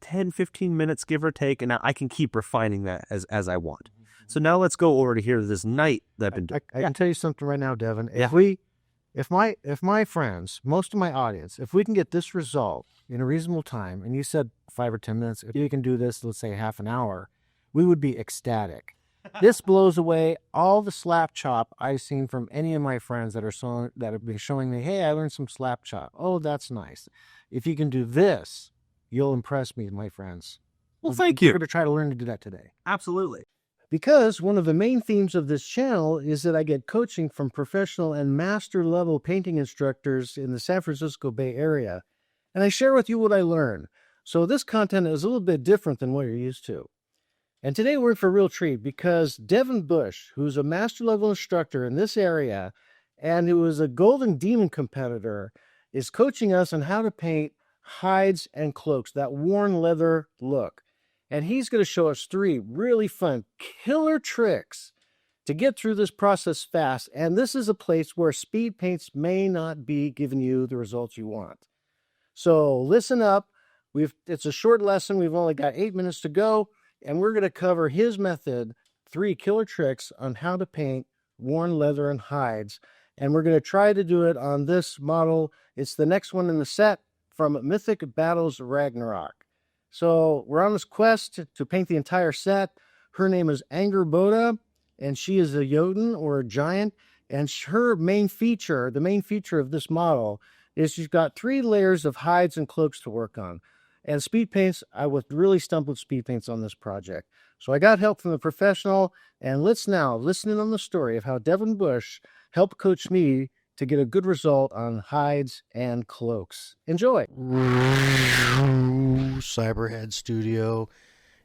10, 15 minutes, give or take, and I can keep refining that as I want. So now let's go over to here to this night that I've been doing. I can tell you something right now, Devin. Yeah. If my friends, most of my audience, if we can get this result in a reasonable time, and you said 5 or 10 minutes, if you can do this, let's say half an hour, we would be ecstatic. This blows away all the slap chop I've seen from any of my friends that have been showing me, hey, I learned some slap chop. Oh, that's nice. If you can do this, you'll impress me, my friends. Well, thank you. We're going to try to learn to do that today. Absolutely. Because one of the main themes of this channel is that I get coaching from professional and master level painting instructors in the San Francisco Bay Area, and I share with you what I learn. So this content is a little bit different than what you're used to. And today we're in for a real treat because Devin Bush, who's a master level instructor in this area and who is a Golden Demon competitor, is coaching us on how to paint hides and cloaks, that worn leather look. And he's going to show us 3 really fun, killer tricks to get through this process fast. And this is a place where speed paints may not be giving you the results you want. So listen up. It's a short lesson. We've only got 8 minutes to go. And we're going to cover his method, 3 killer tricks on how to paint worn leather and hides. And we're going to try to do it on this model. It's the next one in the set from Mythic Battles Ragnarok. So we're on this quest to paint the entire set. Her name is Angrboda, and she is a Jotun or a giant. And her main feature, the main feature of this model, is she's got 3 layers of hides and cloaks to work on. And speed paints, I would really stump with speed paints on this project. So I got help from the professional, and let's now listen in on the story of how Devin Bush helped coach me to get a good result on hides and cloaks. Enjoy. Cyberhead Studio.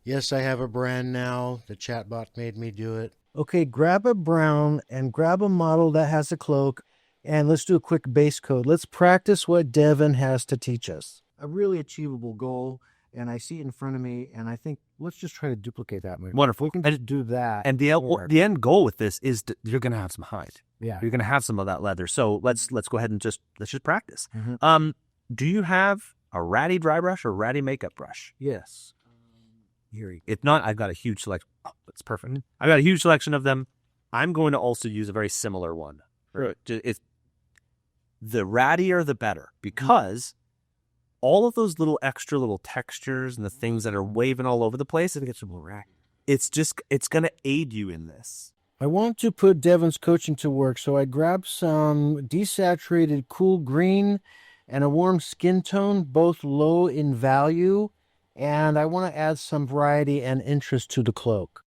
Yes, I have a brand now. The chatbot made me do it. Okay, grab a brown and grab a model that has a cloak, and let's do a quick base coat. Let's practice what Devin has to teach us. A really achievable goal, and I see it in front of me, and I think let's just try to duplicate that movie. Wonderful. We can just do that. And the end goal with this is you're going to have some hide. Yeah. You're going to have some of that leather. So let's go ahead and let's just practice. Mm-hmm. Do you have a ratty dry brush or ratty makeup brush? Yes. Here. If not, I've got a huge selection. Oh, that's perfect. I've got a huge selection of them. I'm going to also use a very similar one. Right. It's the rattier, the better, because all of those extra little textures and the things that are waving all over the place, it gets a little rack. It's going to aid you in this. I want to put Devin's coaching to work, so I grabbed some desaturated cool green and a warm skin tone, both low in value, and I want to add some variety and interest to the cloak.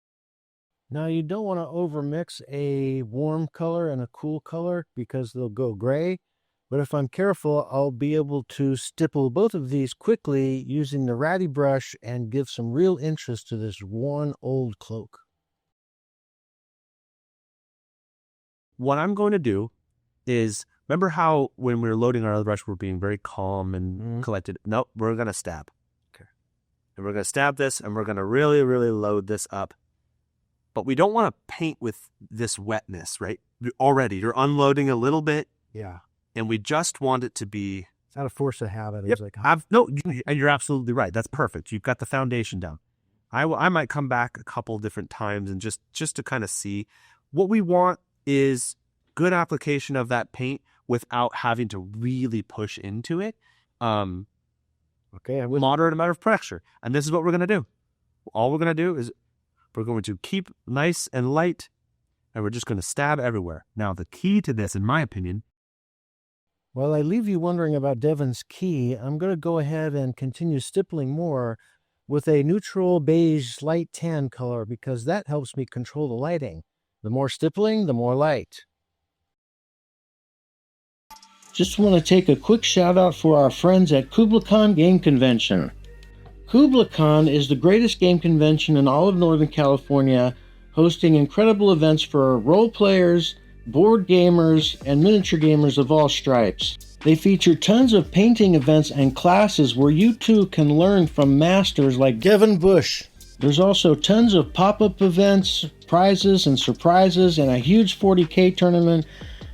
Now, you don't want to overmix a warm color and a cool color because they'll go gray. But if I'm careful, I'll be able to stipple both of these quickly using the ratty brush and give some real interest to this worn old cloak. What I'm going to do is, remember how when we were loading our other brush, we're being very calm and collected? Nope, we're going to stab. Okay. And we're going to stab this, and we're going to really, really load this up. But we don't want to paint with this wetness, right? Already, you're unloading a little bit. Yeah. And we just want it to be... It's out of force of habit. Yep. No, and you're absolutely right. That's perfect. You've got the foundation down. I might come back a couple different times and just to kind of see. What we want is good application of that paint without having to really push into it. Okay. Moderate amount of pressure. And this is what we're going to do. All we're going to do is we're going to keep nice and light, and we're just going to stab everywhere. Now, the key to this, in my opinion... While I leave you wondering about Devin's key, I'm going to go ahead and continue stippling more with a neutral beige light tan color because that helps me control the lighting. The more stippling, the more light. Just want to take a quick shout out for our friends at KublaCon Game Convention. KublaCon is the greatest game convention in all of Northern California, hosting incredible events for role players, board gamers, and miniature gamers of all stripes. They feature tons of painting events and classes where you too can learn from masters like Devin Bush. There's also tons of pop-up events, prizes and surprises, and a huge 40K tournament.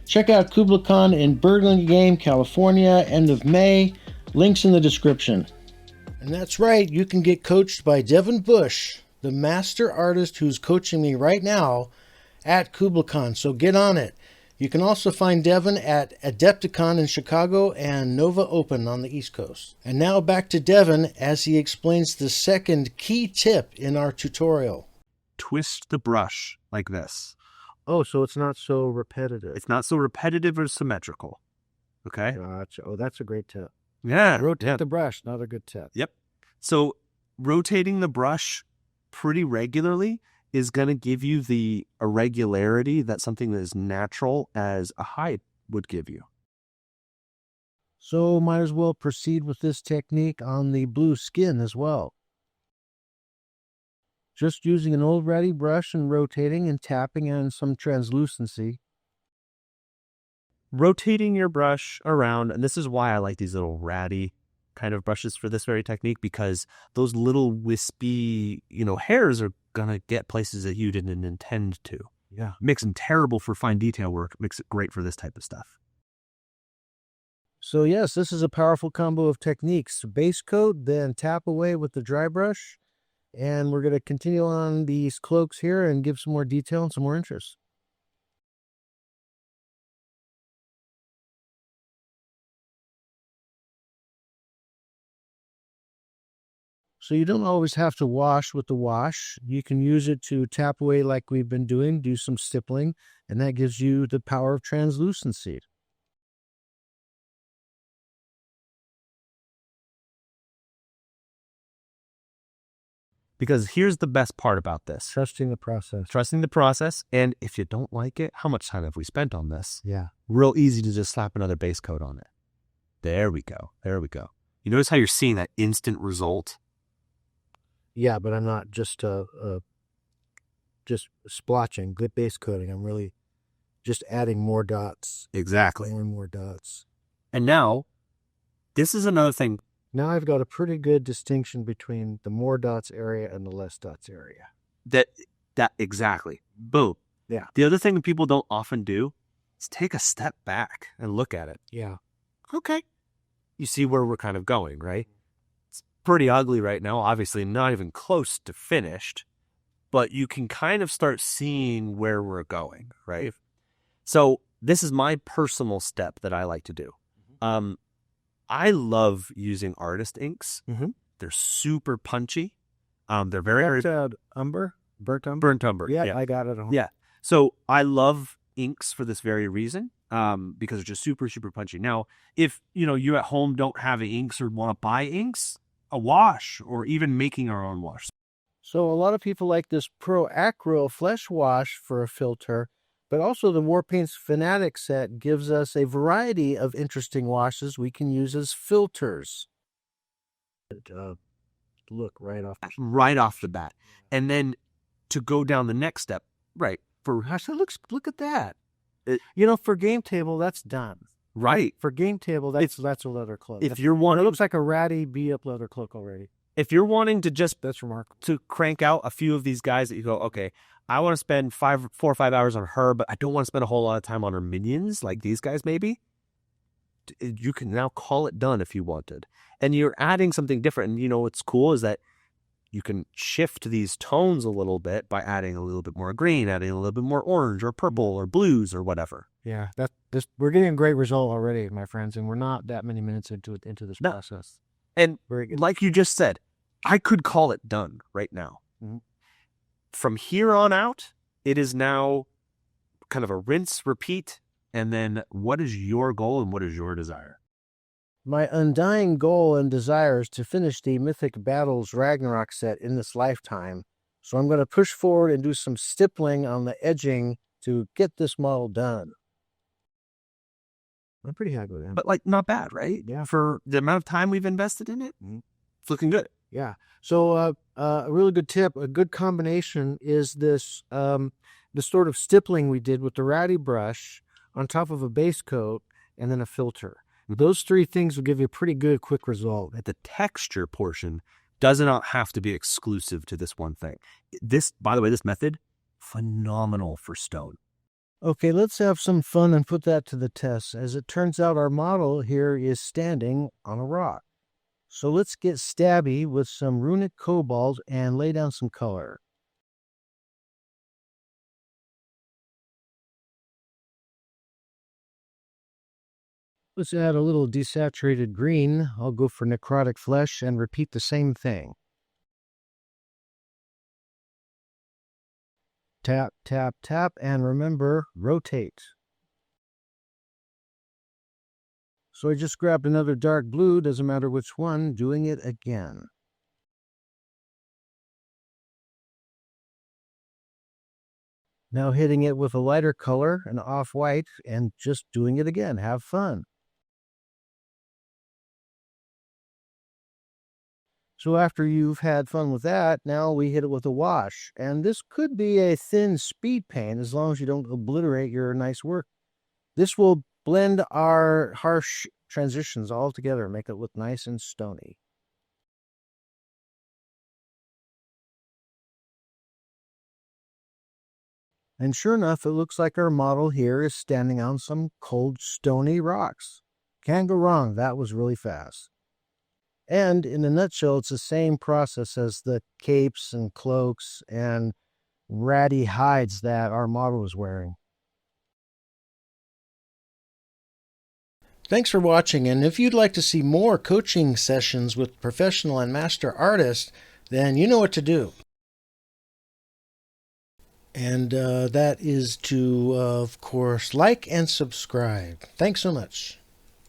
Check out KublaCon in Burlingame, California, end of May. Links in the description. And that's right, you can get coached by Devin Bush, the master artist who's coaching me right now at KublaCon, so get on it. You can also find Devin at Adepticon in Chicago and Nova Open on the East Coast. And now back to Devin as he explains the second key tip in our tutorial. Twist the brush like this. Oh, so it's not so repetitive. It's not so repetitive or symmetrical. Okay? Gotcha. Oh, that's a great tip. Yeah. Rotate the brush, another good tip. Yep. So rotating the brush pretty regularly is going to give you the irregularity that something that is natural as a hide would give you. So might as well proceed with this technique on the blue skin as well. Just using an old ratty brush and rotating and tapping on some translucency. Rotating your brush around, and this is why I like these little ratty kind of brushes for this very technique, because those little wispy, hairs are going to get places that you didn't intend to. Yeah. Makes them terrible for fine detail work. Makes it great for this type of stuff. So yes, this is a powerful combo of techniques. Base coat, then tap away with the dry brush. And we're going to continue on these cloaks here and give some more detail and some more interest. So you don't always have to wash with the wash. You can use it to tap away like we've been doing, do some stippling, and that gives you the power of translucency. Because here's the best part about this. Trusting the process. Trusting the process. And if you don't like it, how much time have we spent on this? Yeah. Real easy to just slap another base coat on it. There we go. There we go. You notice how you're seeing that instant result? Yeah, but I'm not just splotching, good base coating. I'm really just adding more dots. Exactly. More and more dots. And now, this is another thing. Now I've got a pretty good distinction between the more dots area and the less dots area. That exactly. Boom. Yeah. The other thing that people don't often do is take a step back and look at it. Yeah. Okay. You see where we're kind of going, right? It's pretty ugly right now. Obviously not even close to finished, but you can kind of start seeing where we're going, right? So this is my personal step that I like to do. I love using artist inks. They're super punchy. They're very umber, burnt umber. Burnt umber. Yeah, I got it. Yeah. So I love inks for this very reason, because they're just super, super punchy. Now, if you at home don't have inks or want to buy inks, a wash or even making our own wash. So a lot of people like this Pro Acro Flesh Wash for a filter. But also the War Paints Fanatic set gives us a variety of interesting washes we can use as filters. Look right off the bat. And then to go down the next step, right? Look at that. For game table, that's done. Right. For game table, that's a leather cloak. If you're wanting, it looks like a ratty beat-up leather cloak already. If you're wanting to just, that's remarkable, to crank out a few of these guys that you go, okay, I want to spend 4 or 5 hours on her, but I don't want to spend a whole lot of time on her minions like these guys maybe. You can now call it done if you wanted. And you're adding something different. And what's cool is that you can shift these tones a little bit by adding a little bit more green, adding a little bit more orange or purple or blues or whatever. Yeah, we're getting a great result already, my friends, and we're not that many minutes into this process. And very good. Like you just said, I could call it done right now. From here on out, it is now kind of a rinse, repeat, and then what is your goal and what is your desire? My undying goal and desire is to finish the Mythic Battles Ragnarok set in this lifetime. So I'm going to push forward and do some stippling on the edging to get this model done. I'm pretty happy with that. But not bad, right? Yeah. For the amount of time we've invested in it, it's looking good. Yeah. So a really good tip, a good combination is this the sort of stippling we did with the ratty brush on top of a base coat and then a filter. Those three things will give you a pretty good quick result. The texture portion does not have to be exclusive to this one thing. This, by the way, this method, phenomenal for stone. Okay, let's have some fun and put that to the test. As it turns out, our model here is standing on a rock. So let's get stabby with some runic cobalt and lay down some color. Let's add a little desaturated green. I'll go for necrotic flesh and repeat the same thing. Tap, tap, tap, and remember, rotate. So I just grabbed another dark blue, doesn't matter which one, doing it again. Now hitting it with a lighter color, an off-white, and just doing it again. Have fun. So after you've had fun with that, now we hit it with a wash. And this could be a thin speed paint as long as you don't obliterate your nice work. This will blend our harsh transitions all together, make it look nice and stony. And sure enough, it looks like our model here is standing on some cold, stony rocks. Can't go wrong, that was really fast. And in a nutshell, it's the same process as the capes and cloaks and ratty hides that our model was wearing. Thanks for watching, and if you'd like to see more coaching sessions with professional and master artists, then you know what to do. And that is to, of course, like and subscribe. Thanks so much.